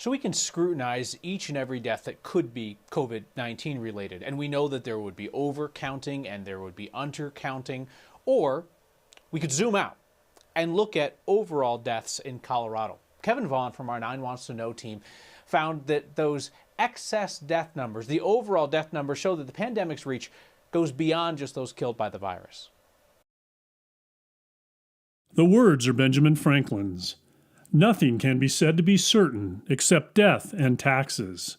so we can scrutinize each and every death that could be COVID-19 related. And we know that there would be overcounting and there would be undercounting, or we could zoom out and look at overall deaths in Colorado. Kevin Vaughn from our 9 Wants to Know team found that those excess death numbers, the overall death numbers, show that the pandemic's reach goes beyond just those killed by the virus. The words are Benjamin Franklin's. Nothing can be said to be certain except death and taxes.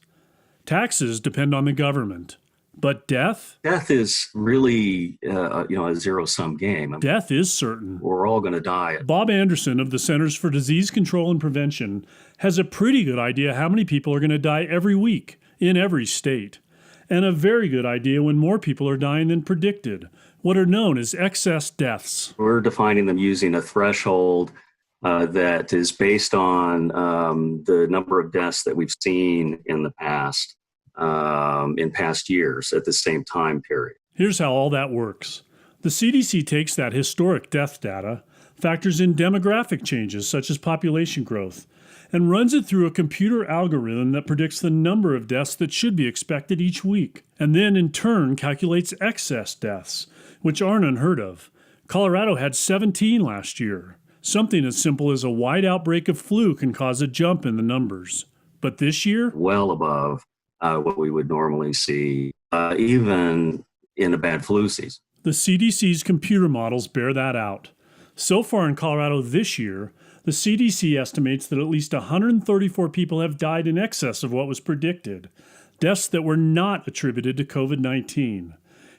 Taxes depend on the government. But death? Death is really, a zero-sum game. Death is certain. We're all going to die. Bob Anderson of the Centers for Disease Control and Prevention has a pretty good idea how many people are going to die every week in every state. And a very good idea when more people are dying than predicted, what are known as excess deaths. We're defining them using a threshold that is based on the number of deaths that we've seen in the past. In past years at the same time period. Here's how all that works. The CDC takes that historic death data, factors in demographic changes such as population growth, and runs it through a computer algorithm that predicts the number of deaths that should be expected each week, and then in turn calculates excess deaths, which aren't unheard of. Colorado had 17 last year. Something as simple as a wide outbreak of flu can cause a jump in the numbers. But this year? Well above what we would normally see, even in a bad flu season. The CDC's computer models bear that out. So far in Colorado this year, the CDC estimates that at least 134 people have died in excess of what was predicted, deaths that were not attributed to COVID-19.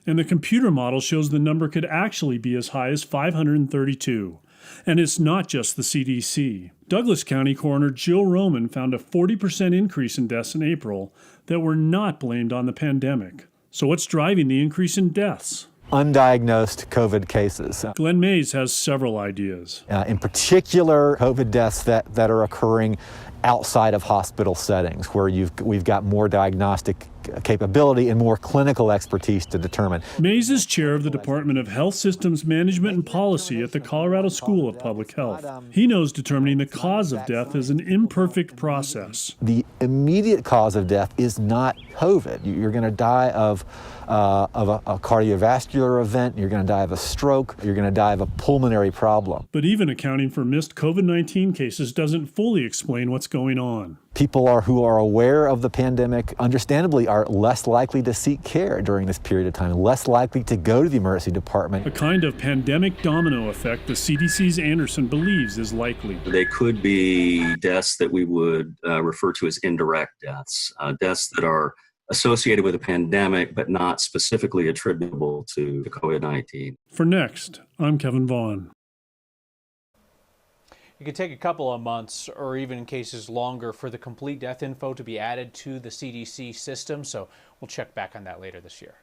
And the computer model shows the number could actually be as high as 532. And it's not just the CDC. Douglas County Coroner Jill Roman found a 40% increase in deaths in April that were not blamed on the pandemic. So what's driving the increase in deaths? Undiagnosed COVID cases. Glenn Mays has several ideas. In particular, COVID deaths that are occurring outside of hospital settings, where we've got more diagnostic capability and more clinical expertise to determine. Mays is chair of the Department of Health Systems Management and Policy at the Colorado School of Public Health. He knows determining the cause of death is an imperfect process. The immediate cause of death is not COVID. You're going to die of a cardiovascular event, you're going to die of a stroke, you're going to die of a pulmonary problem. But even accounting for missed COVID-19 cases doesn't fully explain what's going on. People who are aware of the pandemic, understandably, are less likely to seek care during this period of time, less likely to go to the emergency department. A kind of pandemic domino effect the CDC's Anderson believes is likely. They could be deaths that we would refer to as indirect deaths, deaths that are associated with a pandemic but not specifically attributable to COVID-19. For Next, I'm Kevin Vaughn. It could take a couple of months or even in cases longer for the complete death info to be added to the CDC system, so we'll check back on that later this year.